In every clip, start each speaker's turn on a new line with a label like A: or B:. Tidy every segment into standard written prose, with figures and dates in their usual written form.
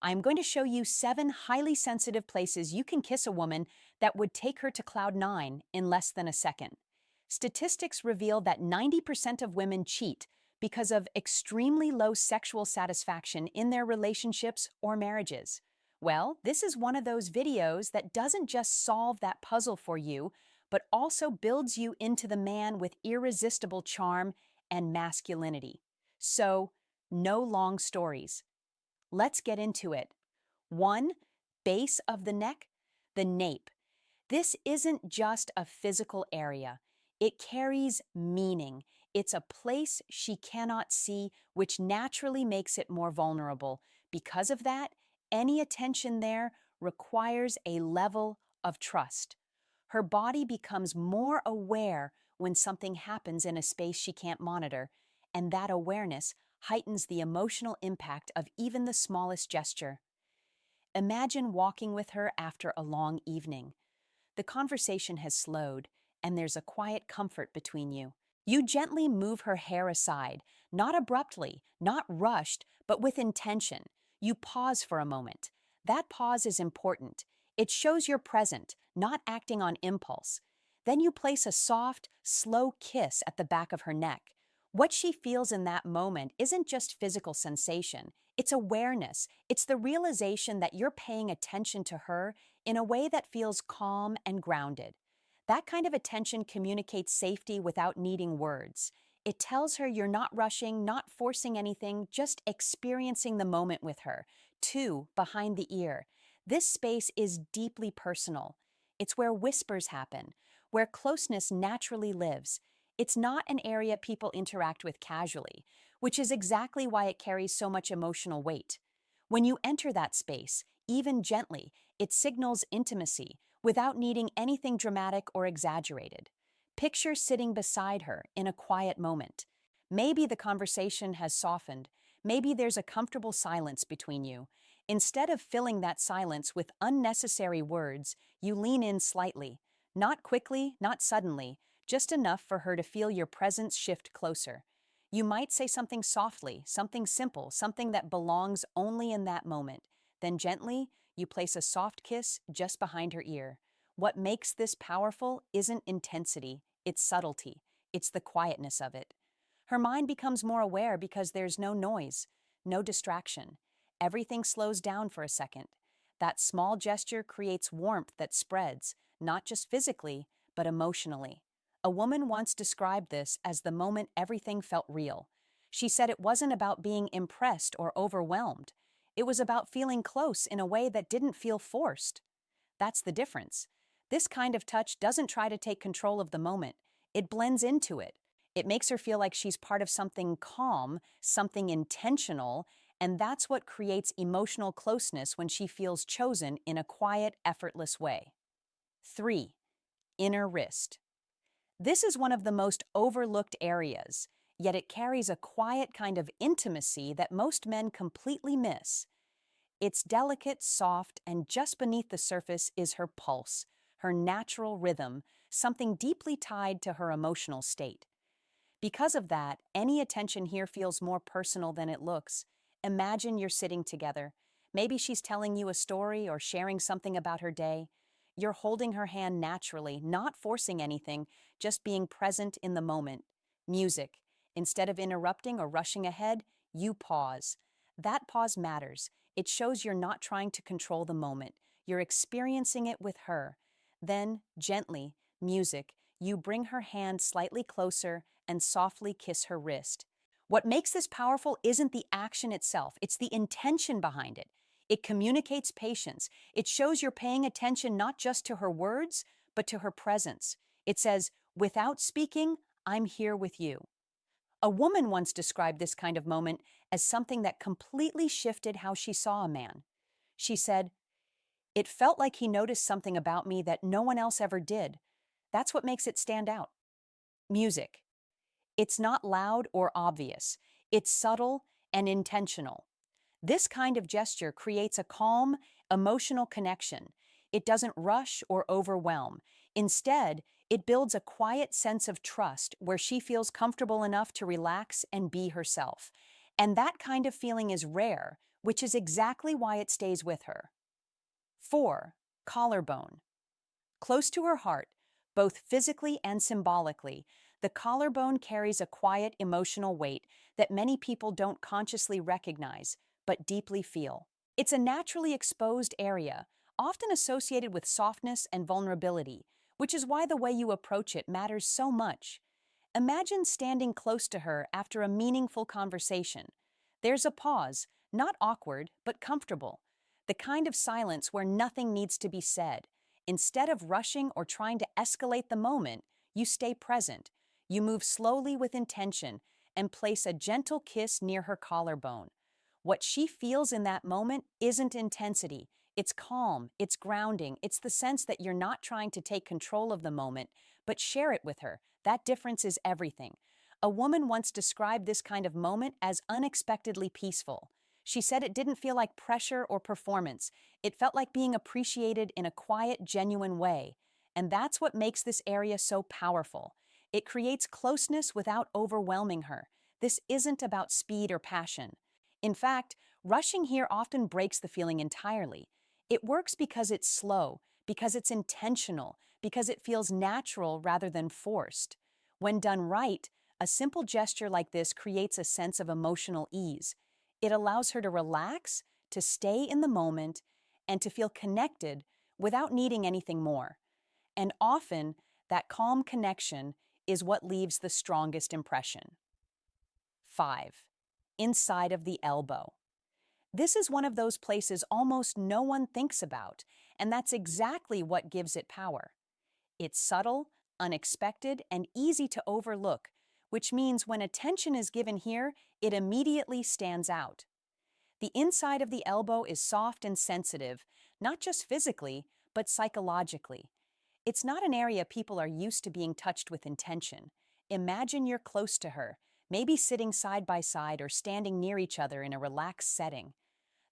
A: I'm going to show you 7 highly sensitive places you can kiss a woman that would take her to cloud 9 in less than a second. Statistics reveal that 90% of women cheat because of extremely low sexual satisfaction in their relationships or marriages. Well, this is one of those videos that doesn't just solve that puzzle for you, but also builds you into the man with irresistible charm and masculinity. So, no long stories. Let's get into it. 1. Base of the neck, the nape. This isn't just a physical area. It carries meaning. It's a place she cannot see, which naturally makes it more vulnerable. Because of that, any attention there requires a level of trust. Her body becomes more aware when something happens in a space she can't monitor, and that awareness heightens the emotional impact of even the smallest gesture. Imagine walking with her after a long evening. The conversation has slowed, and there's a quiet comfort between you. You gently move her hair aside, not abruptly, not rushed, but with intention. You pause for a moment. That pause is important. It shows you're present, not acting on impulse. Then you place a soft, slow kiss at the back of her neck. What she feels in that moment isn't just physical sensation, it's awareness. It's the realization that you're paying attention to her in a way that feels calm and grounded. That kind of attention communicates safety without needing words. It tells her you're not rushing, not forcing anything, just experiencing the moment with her. 2. Behind the ear. This space is deeply personal. It's where whispers happen, where closeness naturally lives. It's not an area people interact with casually, which is exactly why it carries so much emotional weight. When you enter that space, even gently, it signals intimacy without needing anything dramatic or exaggerated. Picture sitting beside her in a quiet moment. Maybe the conversation has softened. Maybe there's a comfortable silence between you. Instead of filling that silence with unnecessary words, you lean in slightly. Not quickly, not suddenly, just enough for her to feel your presence shift closer. You might say something softly, something simple, something that belongs only in that moment. Then gently, you place a soft kiss just behind her ear. What makes this powerful isn't intensity, it's subtlety. It's the quietness of it. Her mind becomes more aware because there's no noise, no distraction. Everything slows down for a second. That small gesture creates warmth that spreads, not just physically, but emotionally. A woman once described this as the moment everything felt real. She said it wasn't about being impressed or overwhelmed. It was about feeling close in a way that didn't feel forced. That's the difference. This kind of touch doesn't try to take control of the moment. It blends into it. It makes her feel like she's part of something calm, something intentional, and that's what creates emotional closeness when she feels chosen in a quiet, effortless way. 3. Inner wrist. This is one of the most overlooked areas, yet it carries a quiet kind of intimacy that most men completely miss. It's delicate, soft, and just beneath the surface is her pulse, her natural rhythm, something deeply tied to her emotional state. Because of that, any attention here feels more personal than it looks. Imagine you're sitting together. Maybe she's telling you a story or sharing something about her day. You're holding her hand naturally, not forcing anything, just being present in the moment. Music. Instead of interrupting or rushing ahead, you pause. That pause matters. It shows you're not trying to control the moment. You're experiencing it with her. Then, gently, music, you bring her hand slightly closer and softly kiss her wrist. What makes this powerful isn't the action itself, it's the intention behind it. It communicates patience. It shows you're paying attention not just to her words, but to her presence. It says, without speaking, I'm here with you. A woman once described this kind of moment as something that completely shifted how she saw a man. She said, "It felt like he noticed something about me that no one else ever did. That's what makes it stand out." Music. It's not loud or obvious. It's subtle and intentional. This kind of gesture creates a calm, emotional connection. It doesn't rush or overwhelm. Instead, it builds a quiet sense of trust where she feels comfortable enough to relax and be herself. And that kind of feeling is rare, which is exactly why it stays with her. 4. Collarbone. Close to her heart, both physically and symbolically, the collarbone carries a quiet emotional weight that many people don't consciously recognize, but deeply feel. It's a naturally exposed area, often associated with softness and vulnerability, which is why the way you approach it matters so much. Imagine standing close to her after a meaningful conversation. There's a pause, not awkward, but comfortable. The kind of silence where nothing needs to be said. Instead of rushing or trying to escalate the moment, you stay present. You move slowly with intention and place a gentle kiss near her collarbone. What she feels in that moment isn't intensity. It's calm, it's grounding, it's the sense that you're not trying to take control of the moment, but share it with her. That difference is everything. A woman once described this kind of moment as unexpectedly peaceful. She said it didn't feel like pressure or performance. It felt like being appreciated in a quiet, genuine way. And that's what makes this area so powerful. It creates closeness without overwhelming her. This isn't about speed or passion. In fact, rushing here often breaks the feeling entirely. It works because it's slow, because it's intentional, because it feels natural rather than forced. When done right, a simple gesture like this creates a sense of emotional ease. It allows her to relax, to stay in the moment, and to feel connected without needing anything more. And often, that calm connection is what leaves the strongest impression. 5. Inside of the elbow. This is one of those places almost no one thinks about, and that's exactly what gives it power. It's subtle, unexpected, and easy to overlook, which means when attention is given here, it immediately stands out. The inside of the elbow is soft and sensitive, not just physically, but psychologically. It's not an area people are used to being touched with intention. Imagine you're close to her, maybe sitting side by side or standing near each other in a relaxed setting.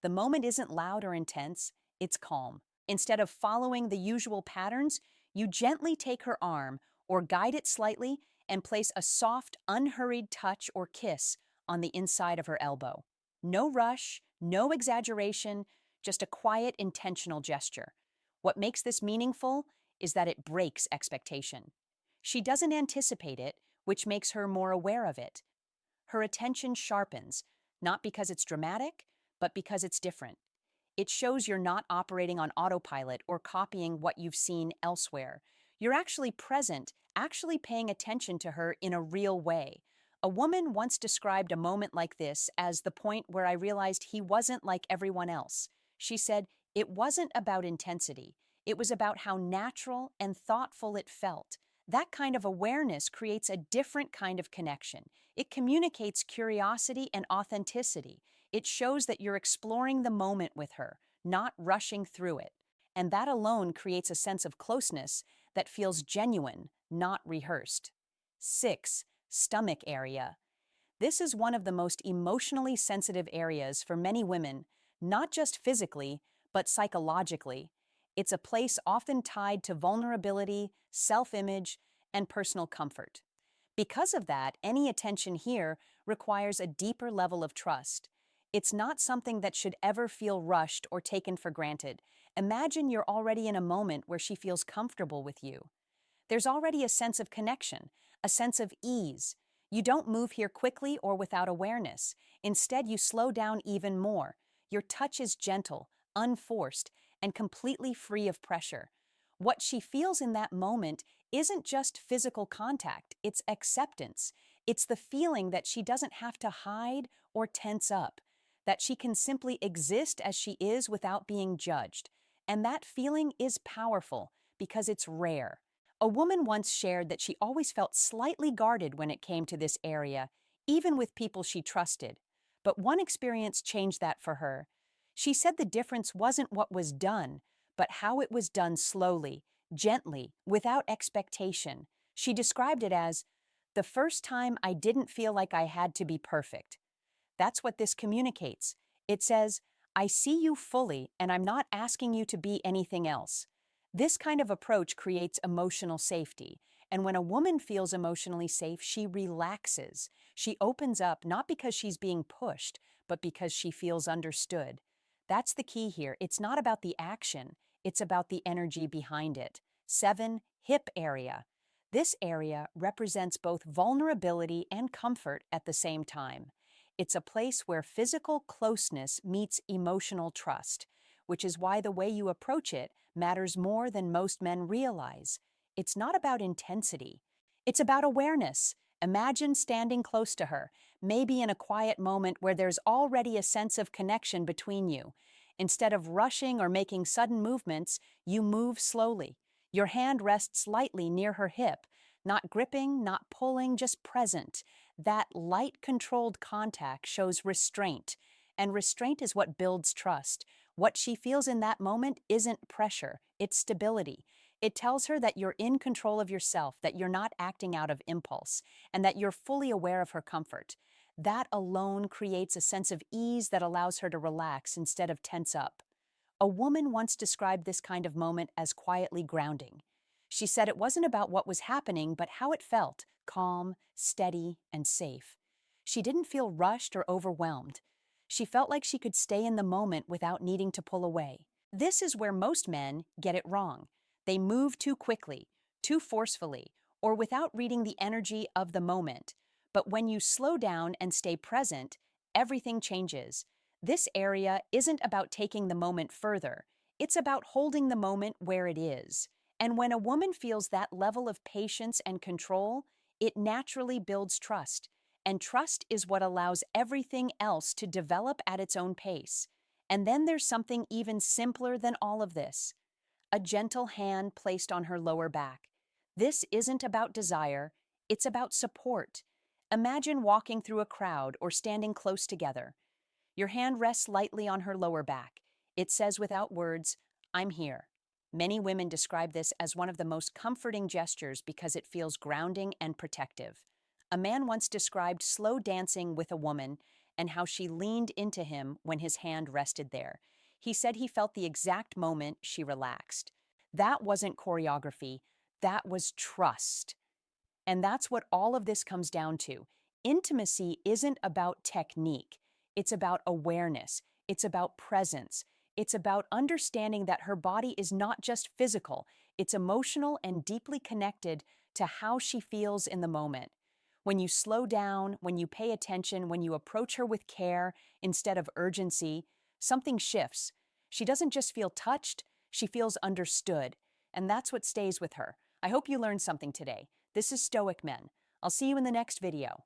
A: The moment isn't loud or intense, it's calm. Instead of following the usual patterns, you gently take her arm or guide it slightly and place a soft, unhurried touch or kiss on the inside of her elbow. No rush, no exaggeration, just a quiet, intentional gesture. What makes this meaningful is that it breaks expectation. She doesn't anticipate it, which makes her more aware of it. Her attention sharpens, not because it's dramatic, but because it's different. It shows you're not operating on autopilot or copying what you've seen elsewhere. You're actually present, actually paying attention to her in a real way. A woman once described a moment like this as the point where I realized he wasn't like everyone else. She said, it wasn't about intensity. It was about how natural and thoughtful it felt. That kind of awareness creates a different kind of connection. It communicates curiosity and authenticity. It shows that you're exploring the moment with her, not rushing through it. And that alone creates a sense of closeness that feels genuine, not rehearsed. 6. Stomach area. This is one of the most emotionally sensitive areas for many women, not just physically, but psychologically. It's a place often tied to vulnerability, self-image, and personal comfort. Because of that, any attention here requires a deeper level of trust. It's not something that should ever feel rushed or taken for granted. Imagine you're already in a moment where she feels comfortable with you. There's already a sense of connection, a sense of ease. You don't move here quickly or without awareness. Instead, you slow down even more. Your touch is gentle, unforced, and completely free of pressure. What she feels in that moment isn't just physical contact, it's acceptance. It's the feeling that she doesn't have to hide or tense up, that she can simply exist as she is without being judged. And that feeling is powerful because it's rare. A woman once shared that she always felt slightly guarded when it came to this area, even with people she trusted. But one experience changed that for her. She said the difference wasn't what was done, but how it was done slowly, gently, without expectation. She described it as, the first time I didn't feel like I had to be perfect. That's what this communicates. It says, I see you fully and I'm not asking you to be anything else. This kind of approach creates emotional safety. And when a woman feels emotionally safe, she relaxes. She opens up not because she's being pushed, but because she feels understood. That's the key here. It's not about the action, it's about the energy behind it. 7. Hip area. This area represents both vulnerability and comfort at the same time. It's a place where physical closeness meets emotional trust, which is why the way you approach it matters more than most men realize. It's not about intensity, it's about awareness. Imagine standing close to her, maybe in a quiet moment where there's already a sense of connection between you. Instead of rushing or making sudden movements, you move slowly. Your hand rests lightly near her hip, not gripping, not pulling, just present. That light, controlled contact shows restraint, and restraint is what builds trust. What she feels in that moment isn't pressure, it's stability. It tells her that you're in control of yourself, that you're not acting out of impulse, and that you're fully aware of her comfort. That alone creates a sense of ease that allows her to relax instead of tense up. A woman once described this kind of moment as quietly grounding. She said it wasn't about what was happening, but how it felt, calm, steady, and safe. She didn't feel rushed or overwhelmed. She felt like she could stay in the moment without needing to pull away. This is where most men get it wrong. They move too quickly, too forcefully, or without reading the energy of the moment. But when you slow down and stay present, everything changes. This area isn't about taking the moment further, it's about holding the moment where it is. And when a woman feels that level of patience and control, it naturally builds trust. And trust is what allows everything else to develop at its own pace. And then there's something even simpler than all of this: a gentle hand placed on her lower back. This isn't about desire, it's about support. Imagine walking through a crowd or standing close together. Your hand rests lightly on her lower back. It says without words, "I'm here." Many women describe this as one of the most comforting gestures because it feels grounding and protective. A man once described slow dancing with a woman and how she leaned into him when his hand rested there. He said he felt the exact moment she relaxed. That wasn't choreography, that was trust. And that's what all of this comes down to. Intimacy isn't about technique, it's about awareness, it's about presence, it's about understanding that her body is not just physical, it's emotional and deeply connected to how she feels in the moment. When you slow down, when you pay attention, when you approach her with care instead of urgency, something shifts. She doesn't just feel touched, she feels understood. And that's what stays with her. I hope you learned something today. This is Stoic Men. I'll see you in the next video.